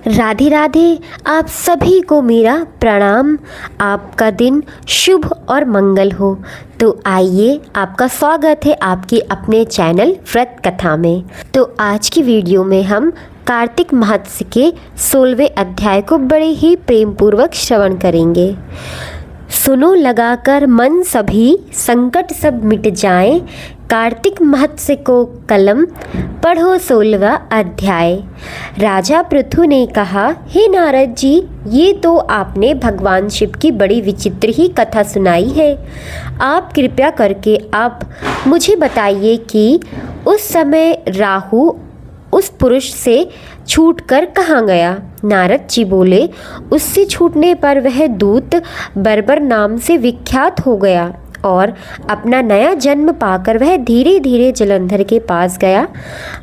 राधे राधे। आप सभी को मेरा प्रणाम। आपका दिन शुभ और मंगल हो। तो आइए, आपका स्वागत है आपके अपने चैनल व्रत कथा में। तो आज की वीडियो में हम कार्तिक मास के 16वें अध्याय को बड़े ही प्रेम पूर्वक श्रवण करेंगे। सुनो लगाकर मन सभी, संकट सब मिट जाए, कार्तिक महत्स्य को कलम पढ़ो 16वां अध्याय। राजा पृथु ने कहा, हे नारद जी, ये तो आपने भगवान शिव की बड़ी विचित्र ही कथा सुनाई है। आप कृपया करके आप मुझे बताइए कि उस समय राहु उस पुरुष से छूटकर कहाँ गया। नारद जी बोले, उससे छूटने पर वह दूत बर्बर नाम से विख्यात हो गया और अपना नया जन्म पाकर वह धीरे धीरे जलंधर के पास गया।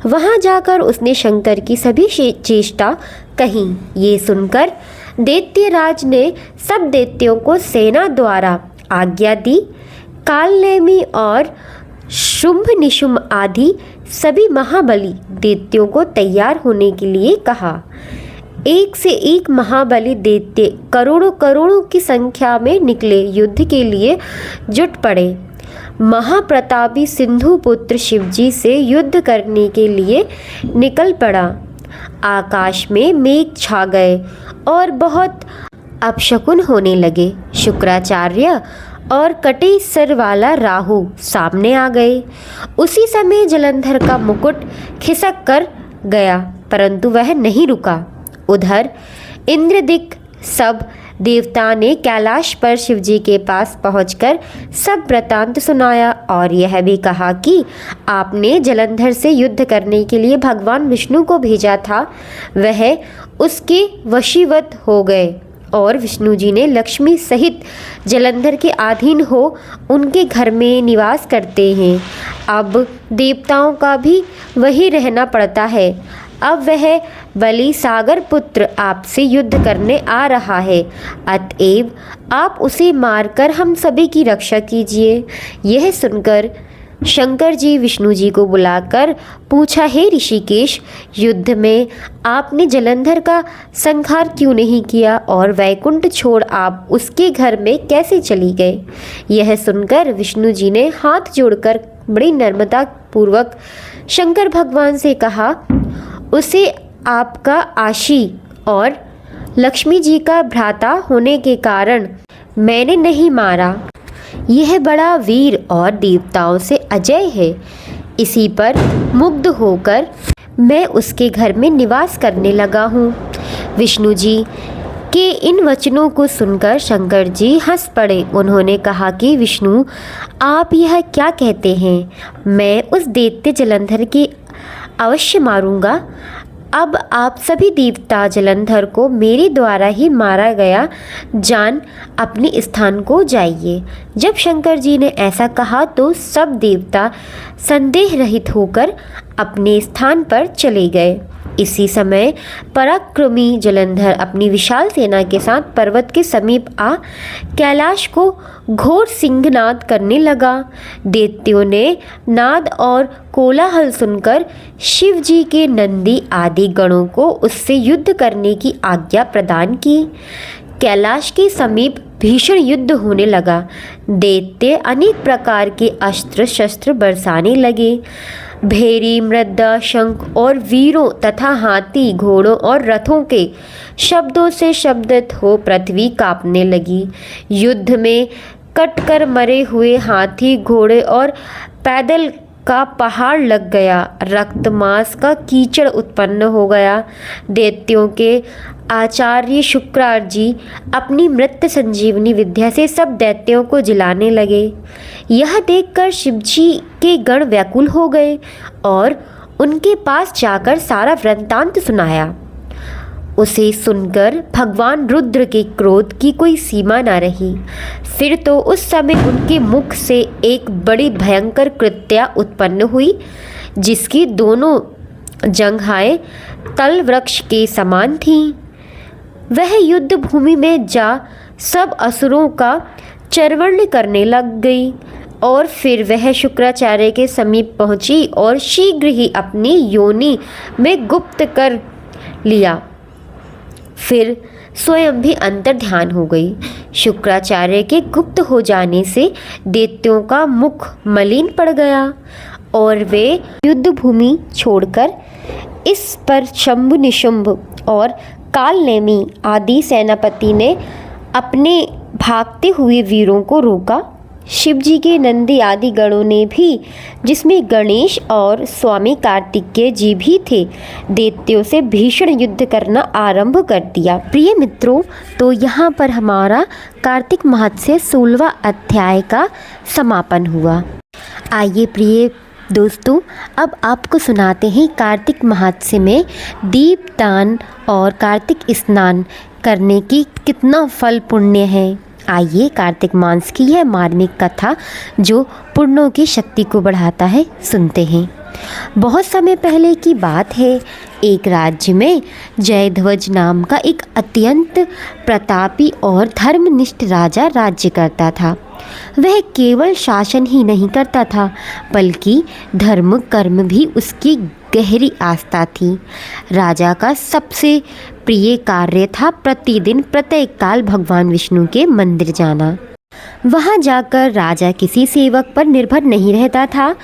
वहां जाकर उसने शंकर की सभी चेष्टा कही। ये सुनकर दैत्यराज ने सब दैत्यों को सेना द्वारा आज्ञा दी। कालनेमी और शुंभ निशुंभ आदि सभी महाबली दैत्यों को तैयार होने के लिए कहा। एक से एक महाबली दैत्य करोड़ों करोड़ों की संख्या में निकले युद्ध के लिए जुट पड़े। महाप्रतापी सिंधु पुत्र शिवजी से युद्ध करने के लिए निकल पड़ा। आकाश में मेघ छा गए और बहुत अपशकुन होने लगे। शुक्राचार्य और कटे सर वाला राहु सामने आ गए। उसी समय जलंधर का मुकुट खिसक कर गया, परंतु वह नहीं रुका। उधर इंद्रदिक सब देवता ने कैलाश पर शिवजी के पास पहुंचकर सब वृतांत सुनाया और यह भी कहा कि आपने जलंधर से युद्ध करने के लिए भगवान विष्णु को भेजा था। वह उसके वशीवत हो गए और विष्णु जी ने लक्ष्मी सहित जलंधर के अधीन हो उनके घर में निवास करते हैं। अब देवताओं का भी वही रहना पड़ता है। अब वह बलि सागर पुत्र आपसे युद्ध करने आ रहा है, अतएव आप उसे मारकर हम सभी की रक्षा कीजिए। यह सुनकर शंकर जी विष्णु जी को बुलाकर पूछा, हे ऋषिकेश, युद्ध में आपने जलंधर का संहार क्यों नहीं किया और वैकुंठ छोड़ आप उसके घर में कैसे चली गए। यह सुनकर विष्णु जी ने हाथ जोड़कर बड़ी नम्रता पूर्वक शंकर भगवान से कहा, उसे आपका आशी और लक्ष्मी जी का भ्राता होने के कारण मैंने नहीं मारा। यह बड़ा वीर और देवताओं से अजय है। इसी पर मुग्ध होकर मैं उसके घर में निवास करने लगा हूँ। विष्णु जी के इन वचनों को सुनकर शंकर जी हंस पड़े। उन्होंने कहा कि विष्णु, आप यह क्या कहते हैं? मैं उस दैत्य जलंधर की अवश्य मारूंगा। अब आप सभी देवता जलंधर को मेरे द्वारा ही मारा गया जान अपने स्थान को जाइए। जब शंकर जी ने ऐसा कहा तो सब देवता संदेह रहित होकर अपने स्थान पर चले गए। इसी समय पराक्रमी जलंधर अपनी विशाल सेना के साथ पर्वत के समीप आ कैलाश को घोर सिंहनाद करने लगा। दैत्यों ने नाद और कोलाहल सुनकर शिव जी के नंदी आदि गणों को उससे युद्ध करने की आज्ञा प्रदान की। कैलाश के समीप भीषण युद्ध होने लगा। दैत्य अनेक प्रकार के अस्त्र शस्त्र बरसाने लगे। भेरी, मृदा, शंख और वीरों तथा हाथी, घोड़ों और रथों के शब्दों से शब्दित हो पृथ्वी कांपने लगी। युद्ध में कटकर मरे हुए हाथी, घोड़े और पैदल का पहाड़ लग गया। रक्त मांस का कीचड़ उत्पन्न हो गया। दैत्यों के आचार्य शुक्राचार्य जी अपनी मृत संजीवनी विद्या से सब दैत्यों को जिलाने लगे। यह देखकर शिवजी के गण व्याकुल हो गए और उनके पास जाकर सारा वृत्तांत सुनाया। उसे सुनकर भगवान रुद्र के क्रोध की कोई सीमा न रही। फिर तो उस समय उनके मुख से एक बड़ी भयंकर कृत्या उत्पन्न हुई, जिसकी दोनों जंघाएं तल वृक्ष के समान थीं। वह युद्ध भूमि में जा सब असुरों का चर्वण करने लग गई और फिर वह शुक्राचार्य के समीप पहुंची और शीघ्र ही अपनी योनि में गुप्त कर लिया। फिर स्वयं भी अंतर्ध्यान हो गई। शुक्राचार्य के गुप्त हो जाने से दैत्यों का मुख मलिन पड़ गया और वे युद्ध भूमि छोड़कर इस पर शंभु निशुंभ और कालनेमी आदि सेनापति ने अपने भागते हुए वीरों को रोका। शिव जी के नंदी आदि गणों ने भी, जिसमें गणेश और स्वामी कार्तिकेय जी भी थे, दैत्यों से भीषण युद्ध करना आरंभ कर दिया। प्रिय मित्रों, तो यहाँ पर हमारा कार्तिक महत्स्य 16वां अध्याय का समापन हुआ। आइए प्रिय दोस्तों, अब आपको सुनाते हैं कार्तिक महत्स्य में दीपदान और कार्तिक स्नान करने की कितना फल पुण्य है। आइए कार्तिक मास की यह मार्मिक कथा जो पुण्यों की शक्ति को बढ़ाता है सुनते हैं। बहुत समय पहले की बात है, एक राज्य में जयध्वज नाम का एक अत्यंत प्रतापी और धर्मनिष्ठ राजा राज्य करता था। वह केवल शासन ही नहीं करता था, बल्कि धर्म कर्म भी उसकी गहरी आस्था थी। राजा का सबसे प्रिय कार्य था प्रतिदिन प्रातःकाल भगवान विष्णु के मंदिर जाना। वहां जाकर राजा किसी सेवक पर निर्भर नहीं रहता था।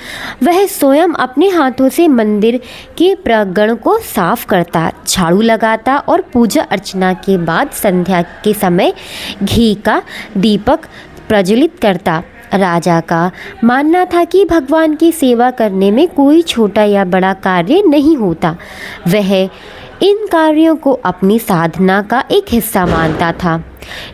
वह स्वयं अपने हाथों से मंदिर के प्रांगण को साफ करता, झाड़ू लगाता और पूजा अर्चना के बाद संध्या के समय घी का दीपक प्रज्वलित करता। राजा का मानना था कि भगवान की सेवा करने में कोई छोटा या बड़ा कार्य नहीं होता। वह इन कार्यों को अपनी साधना का एक हिस्सा मानता था।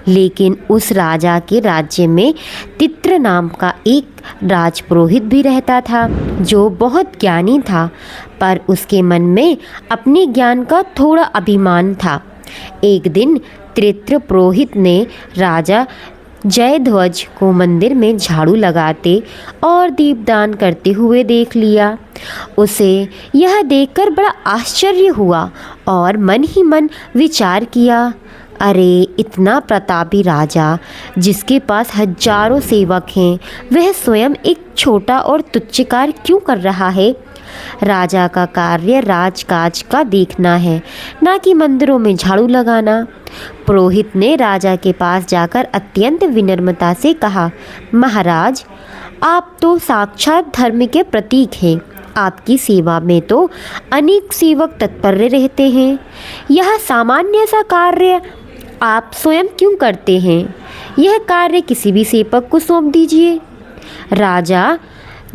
लेकिन उस राजा के राज्य में तित्र नाम का एक राजपुरोहित भी रहता था, जो बहुत ज्ञानी था, पर उसके मन में अपने ज्ञान का थोड़ा अभिमान था। एक दिन तित्र पुरोहित ने राजा जयध्वज को मंदिर में झाड़ू लगाते और दीपदान करते हुए देख लिया। उसे यह देखकर बड़ा आश्चर्य हुआ और मन ही मन विचार किया, अरे इतना प्रतापी राजा जिसके पास हजारों सेवक हैं, वह स्वयं एक छोटा और तुच्छ कार्य क्यों कर रहा है। राजा का कार्य राजकाज का देखना है, ना कि मंदिरों में झाड़ू लगाना। पुरोहित ने राजा के पास जाकर अत्यंत विनम्रता से कहा, महाराज, आप तो साक्षात धर्म के प्रतीक हैं। आपकी सेवा में तो अनेक सेवक तत्पर रहते हैं। यह सामान्य सा कार्य आप स्वयं क्यों करते हैं? यह कार्य किसी भी सेवक को सौंप दीजिए। राजा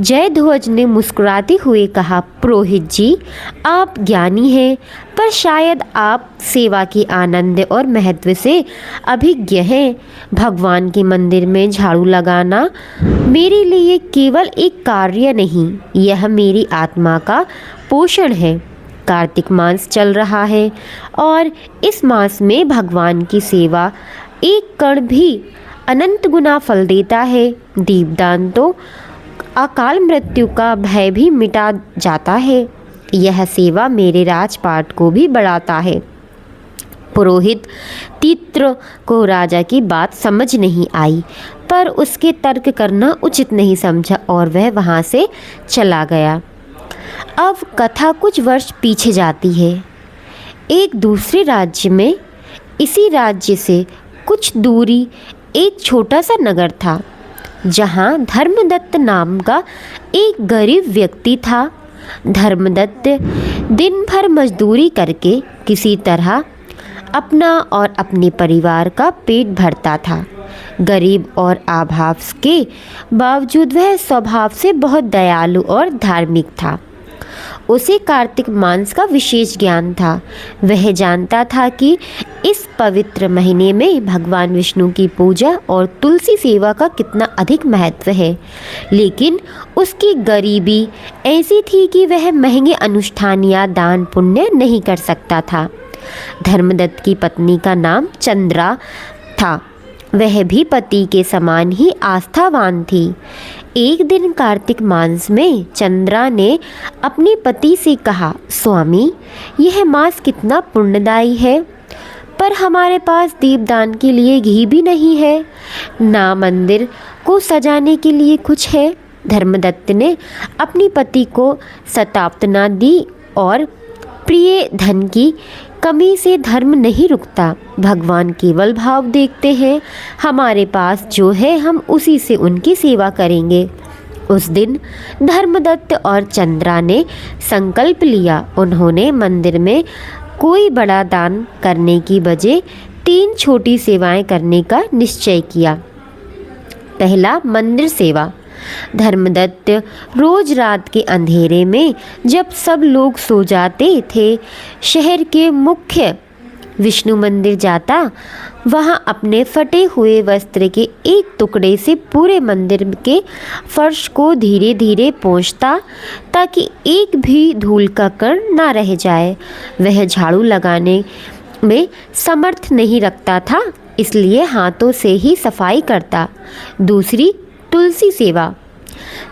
जयध्वज ने मुस्कुराते हुए कहा, पुरोहित जी, आप ज्ञानी हैं, पर शायद आप सेवा के आनंद और महत्व से अभिज्ञ हैं। भगवान के मंदिर में झाड़ू लगाना मेरे लिए केवल एक कार्य नहीं, यह मेरी आत्मा का पोषण है। कार्तिक मास चल रहा है और इस मास में भगवान की सेवा एक कण भी अनंत गुना फल देता है। दीपदान तो अकाल मृत्यु का भय भी मिटा जाता है। यह सेवा मेरे राजपाट को भी बढ़ाता है। पुरोहित तित्र को राजा की बात समझ नहीं आई, पर उसके तर्क करना उचित नहीं समझा और वह वहाँ से चला गया। अब कथा कुछ वर्ष पीछे जाती है। एक दूसरे राज्य में, इसी राज्य से कुछ दूरी, एक छोटा सा नगर था, जहाँ धर्मदत्त नाम का एक गरीब व्यक्ति था। धर्मदत्त दिन भर मजदूरी करके किसी तरह अपना और अपने परिवार का पेट भरता था। गरीब और अभाव के बावजूद वह स्वभाव से बहुत दयालु और धार्मिक था। उसे कार्तिक मास का विशेष ज्ञान था। वह जानता था कि इस पवित्र महीने में भगवान विष्णु की पूजा और तुलसी सेवा का कितना अधिक महत्व है। लेकिन उसकी गरीबी ऐसी थी कि वह महंगे अनुष्ठान या दान पुण्य नहीं कर सकता था। धर्मदत्त की पत्नी का नाम चंद्रा था। वह भी पति के समान ही आस्थावान थी। एक दिन कार्तिक मास में चंद्रा ने अपने पति से कहा, स्वामी, यह मास कितना पुण्यदायी है, पर हमारे पास दीपदान के लिए घी भी नहीं है, ना मंदिर को सजाने के लिए कुछ है। धर्मदत्त ने अपनी पति को सतावना दी और प्रिय धन की कमी से धर्म नहीं रुकता। भगवान केवल भाव देखते हैं। हमारे पास जो है हम उसी से उनकी सेवा करेंगे। उस दिन धर्मदत्त और चंद्रा ने संकल्प लिया। उन्होंने मंदिर में कोई बड़ा दान करने की बजाय 3 छोटी सेवाएं करने का निश्चय किया। पहला, मंदिर सेवा। धर्मदत्त रोज रात के अंधेरे में जब सब लोग सो जाते थे, शहर के मुख्य विष्णु मंदिर जाता। वहां अपने फटे हुए वस्त्र के एक टुकड़े से पूरे मंदिर के फर्श को धीरे धीरे पोंछता, ताकि एक भी धूल का कण ना रह जाए। वह झाड़ू लगाने में समर्थ नहीं रखता था, इसलिए हाथों से ही सफाई करता। दूसरी, तुलसी सेवा।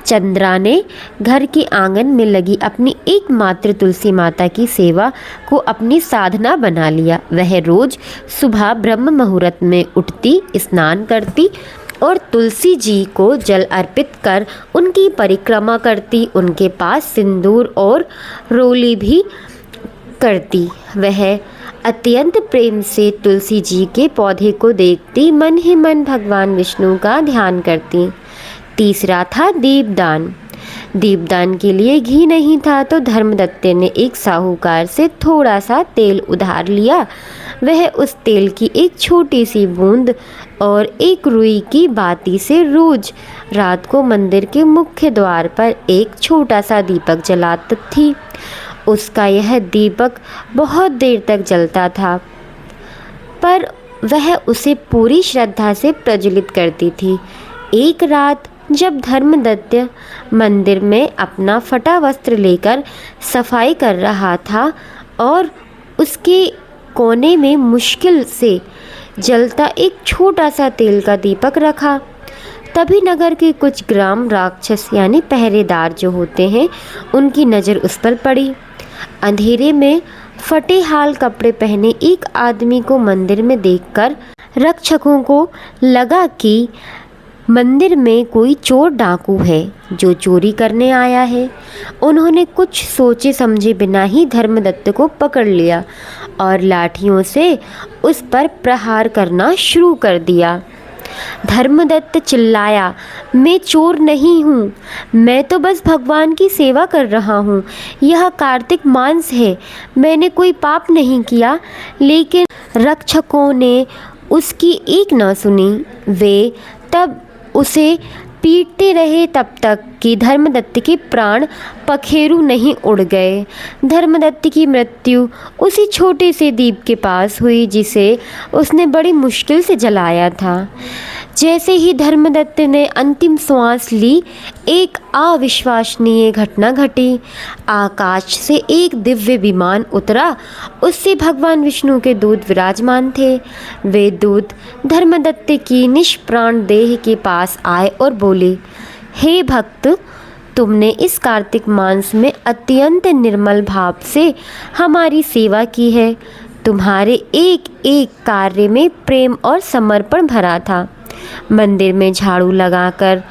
चंद्रा ने घर के आंगन में लगी अपनी एकमात्र तुलसी माता की सेवा को अपनी साधना बना लिया। वह रोज सुबह ब्रह्म मुहूर्त में उठती, स्नान करती और तुलसी जी को जल अर्पित कर उनकी परिक्रमा करती। उनके पास सिंदूर और रोली भी करती। वह अत्यंत प्रेम से तुलसी जी के पौधे को देखती, मन ही मन भगवान विष्णु का ध्यान करती। तीसरा था दीपदान। दीपदान के लिए घी नहीं था, तो धर्मदत्त ने एक साहूकार से थोड़ा सा तेल उधार लिया। वह उस तेल की एक छोटी सी बूंद और एक रुई की बाती से रोज रात को मंदिर के मुख्य द्वार पर एक छोटा सा दीपक जलाती थी। उसका यह दीपक बहुत देर तक जलता था, पर वह उसे पूरी श्रद्धा से प्रज्वलित करती थी। एक रात जब धर्मदत्त मंदिर में अपना फटा वस्त्र लेकर सफाई कर रहा था और उसके कोने में मुश्किल से जलता एक छोटा सा तेल का दीपक रखा, तभी नगर के कुछ ग्राम राक्षस यानी पहरेदार जो होते हैं, उनकी नज़र उस पर पड़ी। अंधेरे में फटे हाल कपड़े पहने एक आदमी को मंदिर में देखकर रक्षकों को लगा कि मंदिर में कोई चोर डाकू है जो चोरी करने आया है। उन्होंने कुछ सोचे समझे बिना ही धर्मदत्त को पकड़ लिया और लाठियों से उस पर प्रहार करना शुरू कर दिया। धर्मदत्त चिल्लाया, मैं चोर नहीं हूँ, मैं तो बस भगवान की सेवा कर रहा हूँ। यह कार्तिक मास है, मैंने कोई पाप नहीं किया। लेकिन रक्षकों ने उसकी एक न सुनी। वे तब उसे पीटते रहे तब तक कि धर्मदत्त के प्राण पखेरु नहीं उड़ गए। धर्मदत्त की मृत्यु उसी छोटे से दीप के पास हुई जिसे उसने बड़ी मुश्किल से जलाया था। जैसे ही धर्मदत्त ने अंतिम श्वास ली, एक अविश्वसनीय घटना घटी। आकाश से एक दिव्य विमान उतरा। उससे भगवान विष्णु के दूत विराजमान थे। वे दूत धर्मदत्त की निष्प्राण देह के पास आए और बोले, हे भक्त, तुमने इस कार्तिक मास में अत्यंत निर्मल भाव से हमारी सेवा की है। तुम्हारे एक एक कार्य में प्रेम और समर्पण भरा था। मंदिर में झाड़ू लगाकर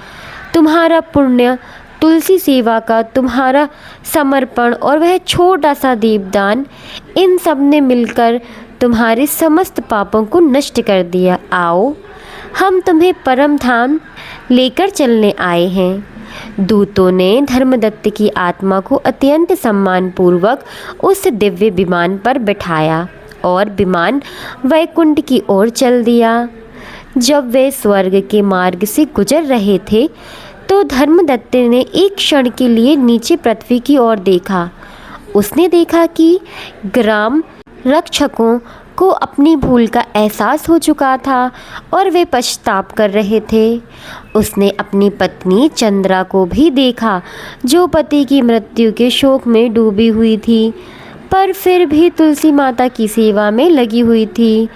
तुम्हारा पुण्य, तुलसी सेवा का तुम्हारा समर्पण और वह छोटा सा दीपदान, इन सब ने मिलकर तुम्हारे समस्त पापों को नष्ट कर दिया। आओ, हम तुम्हें परम धाम लेकर चलने आए हैं। दूतों ने धर्मदत्त की आत्मा को अत्यंत सम्मानपूर्वक उस दिव्य विमान पर बिठाया और विमान वैकुंठ की ओर चल दिया। जब वे स्वर्ग के मार्ग से गुजर रहे थे, तो धर्मदत्त ने एक क्षण के लिए नीचे पृथ्वी की ओर देखा। उसने देखा कि ग्राम रक्षकों को अपनी भूल का एहसास हो चुका था और वे पश्चाताप कर रहे थे। उसने अपनी पत्नी चंद्रा को भी देखा, जो पति की मृत्यु के शोक में डूबी हुई थी, पर फिर भी तुलसी माता की सेवा में लगी हुई थी।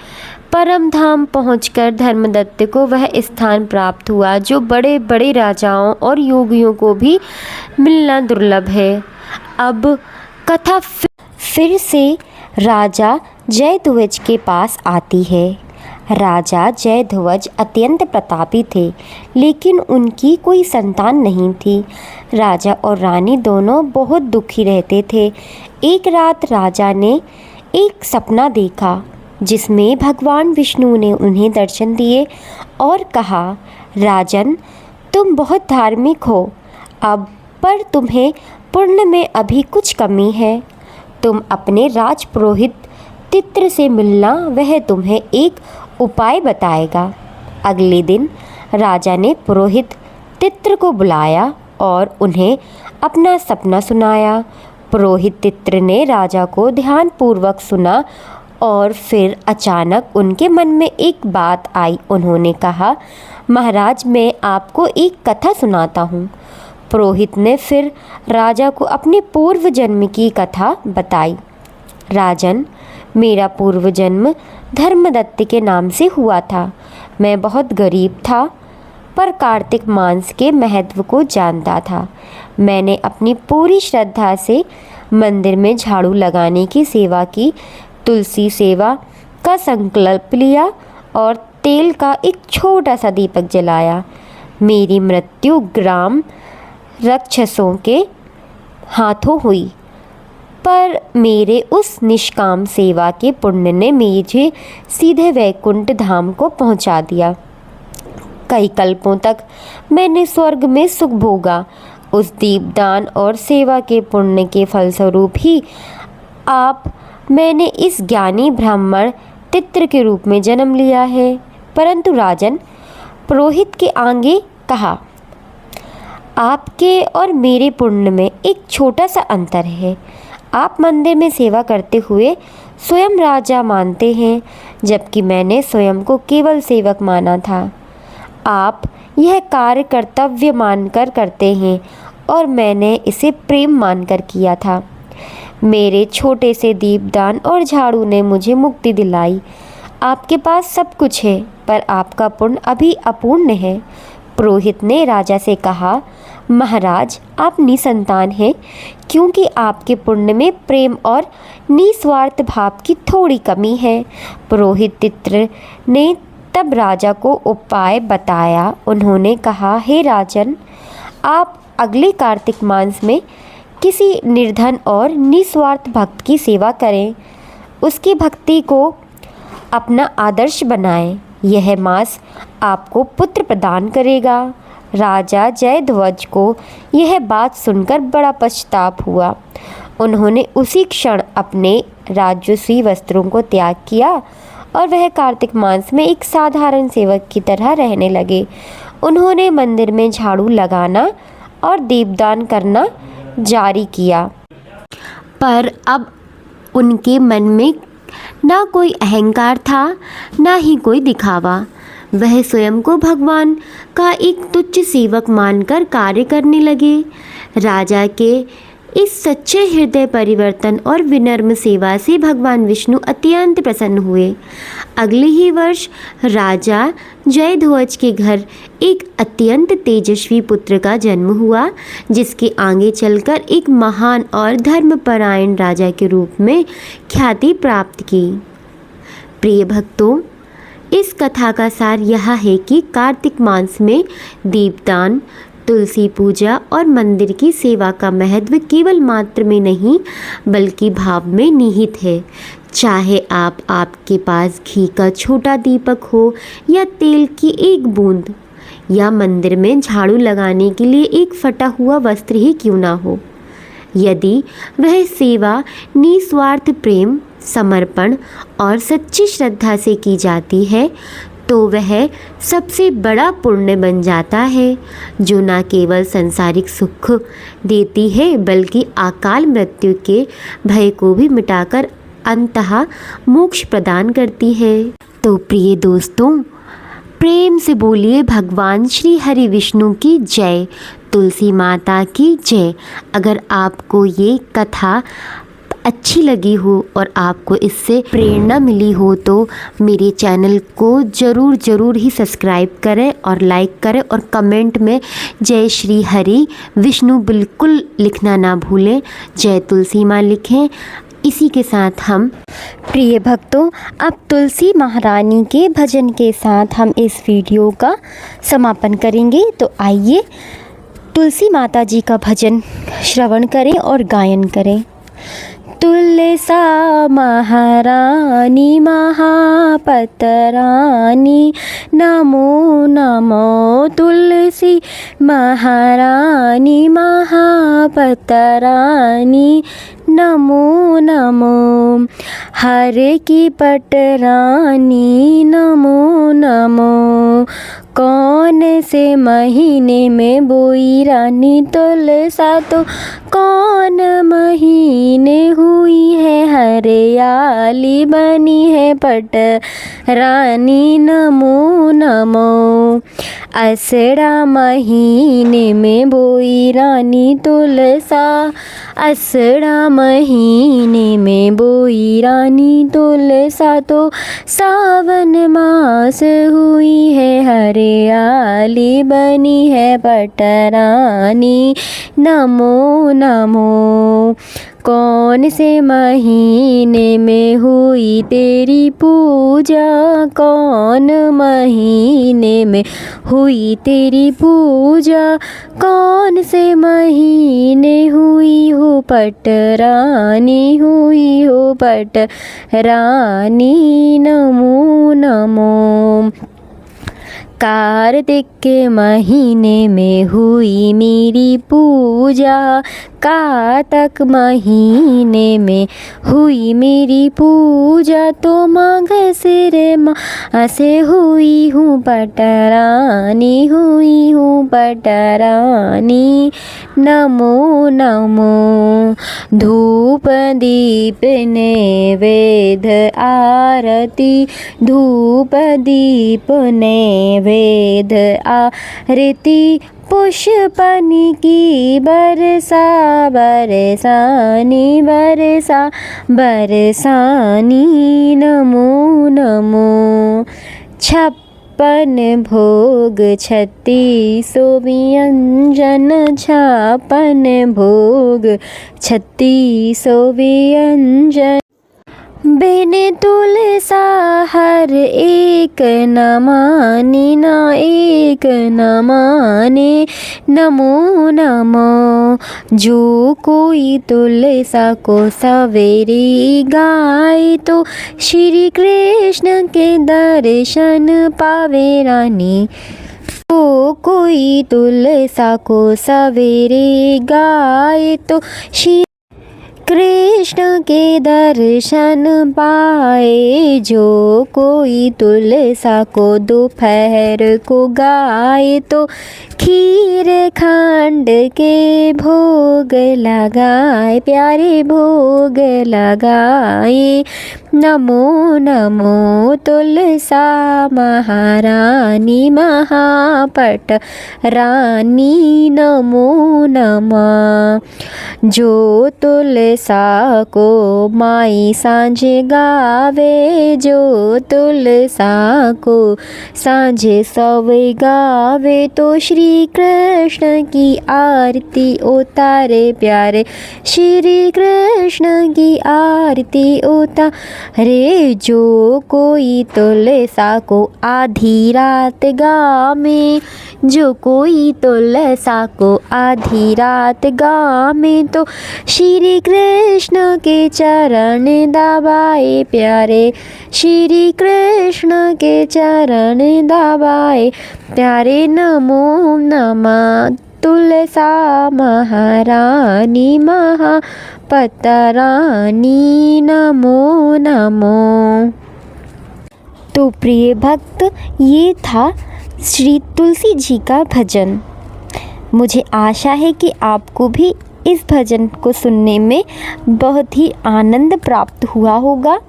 परम धाम पहुंचकर धर्मदत्त को वह स्थान प्राप्त हुआ जो बड़े बड़े राजाओं और योगियों को भी मिलना दुर्लभ है। अब कथा फिर से राजा जयध्वज के पास आती है। राजा जयध्वज अत्यंत प्रतापी थे, लेकिन उनकी कोई संतान नहीं थी। राजा और रानी दोनों बहुत दुखी रहते थे। एक रात राजा ने एक सपना देखा जिसमें भगवान विष्णु ने उन्हें दर्शन दिए और कहा, राजन, तुम बहुत धार्मिक हो, अब पर तुम्हें पुण्य में अभी कुछ कमी है। तुम अपने राजपुरोहित तित्र से मिलना, वह तुम्हें एक उपाय बताएगा। अगले दिन राजा ने पुरोहित तित्र को बुलाया और उन्हें अपना सपना सुनाया। पुरोहित तित्र ने राजा को ध्यानपूर्वक सुना और फिर अचानक उनके मन में एक बात आई। उन्होंने कहा, महाराज, मैं आपको एक कथा सुनाता हूँ। पुरोहित ने फिर राजा को अपने पूर्व जन्म की कथा बताई। राजन, मेरा पूर्व जन्म धर्मदत्त के नाम से हुआ था। मैं बहुत गरीब था पर कार्तिक मास के महत्व को जानता था। मैंने अपनी पूरी श्रद्धा से मंदिर में झाड़ू लगाने की सेवा की, तुलसी सेवा का संकल्प लिया और तेल का एक छोटा सा दीपक जलाया। मेरी मृत्यु ग्राम राक्षसों के हाथों हुई, पर मेरे उस निष्काम सेवा के पुण्य ने मुझे सीधे वैकुंठ धाम को पहुंचा दिया। कई कल्पों तक मैंने स्वर्ग में सुख भोगा। उस दीपदान और सेवा के पुण्य के फलस्वरूप ही मैंने इस ज्ञानी ब्राह्मण तित्र के रूप में जन्म लिया है। परंतु राजन, पुरोहित के आगे कहा, आपके और मेरे पुण्य में एक छोटा सा अंतर है। आप मंदिर में सेवा करते हुए स्वयं राजा मानते हैं, जबकि मैंने स्वयं को केवल सेवक माना था। आप यह कार्य कर्तव्य मानकर करते हैं और मैंने इसे प्रेम मानकर किया था। मेरे छोटे से दीपदान और झाड़ू ने मुझे मुक्ति दिलाई। आपके पास सब कुछ है, पर आपका पुण्य अभी अपूर्ण है। पुरोहित ने राजा से कहा, महाराज, आप निसंतान हैं क्योंकि आपके पुण्य में प्रेम और निस्वार्थ भाव की थोड़ी कमी है। पुरोहित तित्र ने तब राजा को उपाय बताया। उन्होंने कहा, हे राजन, आप अगले कार्तिक मास में किसी निर्धन और निस्वार्थ भक्त की सेवा करें, उसकी भक्ति को अपना आदर्श बनाएं। यह मास आपको पुत्र प्रदान करेगा। राजा जयध्वज को यह बात सुनकर बड़ा पछतावा हुआ। उन्होंने उसी क्षण अपने राजसी वस्त्रों को त्याग किया और वह कार्तिक मास में एक साधारण सेवक की तरह रहने लगे। उन्होंने मंदिर में झाड़ू लगाना और दीपदान करना जारी किया, पर अब उनके मन में ना कोई अहंकार था, ना ही कोई दिखावा। वह स्वयं को भगवान का एक तुच्छ सेवक मानकर कार्य करने लगे। राजा के इस सच्चे हृदय परिवर्तन और विनम्र सेवा से भगवान विष्णु अत्यंत प्रसन्न हुए। अगले ही वर्ष राजा जयध्वज के घर एक अत्यंत तेजस्वी पुत्र का जन्म हुआ, जिसके आगे चलकर एक महान और धर्मपरायण राजा के रूप में ख्याति प्राप्त की। प्रिय भक्तों, इस कथा का सार यह है कि कार्तिक मास में दीपदान, तुलसी पूजा और मंदिर की सेवा का महत्व केवल मात्र में नहीं बल्कि भाव में निहित है। चाहे आपके पास घी का छोटा दीपक हो या तेल की एक बूंद, या मंदिर में झाड़ू लगाने के लिए एक फटा हुआ वस्त्र ही क्यों ना हो, यदि वह सेवा निस्वार्थ प्रेम, समर्पण और सच्ची श्रद्धा से की जाती है तो वह सबसे बड़ा पुण्य बन जाता है, जो न केवल सांसारिक सुख देती है बल्कि अकाल मृत्यु के भय को भी मिटाकर अंततः मोक्ष प्रदान करती है। तो प्रिय दोस्तों, प्रेम से बोलिए भगवान श्री हरि विष्णु की जय, तुलसी माता की जय। अगर आपको ये कथा अच्छी लगी हो और आपको इससे प्रेरणा मिली हो तो मेरे चैनल को ज़रूर ही सब्सक्राइब करें और लाइक करें और कमेंट में जय श्री हरि विष्णु बिल्कुल लिखना ना भूलें, जय तुलसी माँ लिखें। इसी के साथ हम प्रिय भक्तों, अब तुलसी महारानी के भजन के साथ हम इस वीडियो का समापन करेंगे। तो आइए तुलसी माता जी का भजन श्रवण करें और गायन करें। तुलसा महारानी महापतरानी नमो नमो तुलसी महारानी महापतरानी नमो नमो हर की पटरानी नमो नमो कौन से महीने में बोई रानी तुलसा तो कौन महीने हुई है हरियाली बनी है पट रानी नमो नमो असड़ा महीने में बोई रानी तुलसा असड़ा महीने में बोई रानी तुलसा तो सावन मास हुई है हरियाली बनी है पटरानी नमो नमो कौन से महीने में हुई तेरी पूजा कौन महीने में हुई तेरी पूजा कौन से महीने हुई हो पटरानी हुई हो पटरानी नमो नमो कार्तिक के महीने में हुई मेरी पूजा कार्तिक महीने में हुई मेरी पूजा तो माघ सिर से हुई हूँ पटरानी हुई हूँ पटरानी नमो नमो धूप दीप नैवेद्य आरती धूप दीप नैवेद्य आरती पुष्पनि की बरसा बरसानी बरसा बरसानी नमो नमो छप्पन भोग 36 व्यंजन छप्पन भोग 36 व्यंजन बिन तुलसा हर एक न माने ना एक न माने नमो नमो जो कोई तुलसा को सवेरे गाए तो श्री कृष्ण के दर्शन पावे रानी तो कोई तुलसा को सवेरे गाए तो श्री कृष्ण के दर्शन पाए जो कोई तुलसा को दोपहर को गाए तो खीर खंड के भोग लगाए प्यारे भोग लगाए नमो नमो तुलसा महारानी महापट रानी नमो नमः जो तुलसा को माई सांझ गावे जो तुलसा को सांझ सवे गावे तो श्री कृष्ण की आरती उतारे प्यारे श्री कृष्ण की आरती उतारे जो कोई तुलसा को आधी रात गावे जो कोई तुलसा को आधी रात गावे तो श्री कृष्ण के चरण दबाए प्यारे श्री कृष्ण के चरण दबाए प्यारे नमो नमः तुलसा महारानी महापतरानी नमो नमो। तो प्रिय भक्त, ये था श्री तुलसी जी का भजन। मुझे आशा है कि आपको भी इस भजन को सुनने में बहुत ही आनंद प्राप्त हुआ होगा।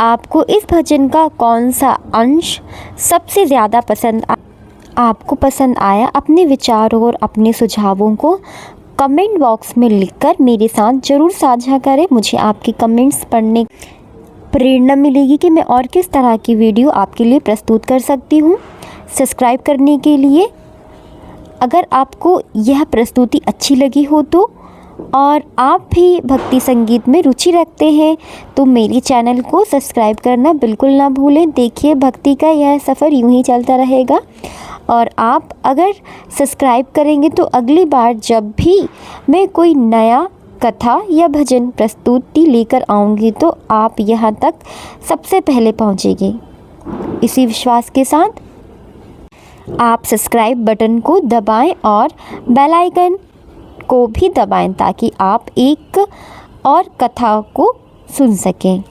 आपको इस भजन का कौन सा अंश सबसे ज़्यादा आपको पसंद आया? अपने विचारों और अपने सुझावों को कमेंट बॉक्स में लिखकर मेरे साथ ज़रूर साझा करें। मुझे आपके कमेंट्स पढ़ने प्रेरणा मिलेगी कि मैं और किस तरह की वीडियो आपके लिए प्रस्तुत कर सकती हूँ। सब्सक्राइब करने के लिए, अगर आपको यह प्रस्तुति अच्छी लगी हो तो और आप भी भक्ति संगीत में रुचि रखते हैं तो मेरे चैनल को सब्सक्राइब करना बिल्कुल ना भूलें। देखिए, भक्ति का यह सफ़र यूं ही चलता रहेगा और आप अगर सब्सक्राइब करेंगे तो अगली बार जब भी मैं कोई नया कथा या भजन प्रस्तुति लेकर आऊँगी तो आप यहाँ तक सबसे पहले पहुँचेंगे। इसी विश्वास के साथ आप सब्सक्राइब बटन को दबाएं और बेल आइकन को भी दबाएं ताकि आप एक और कथा को सुन सकें।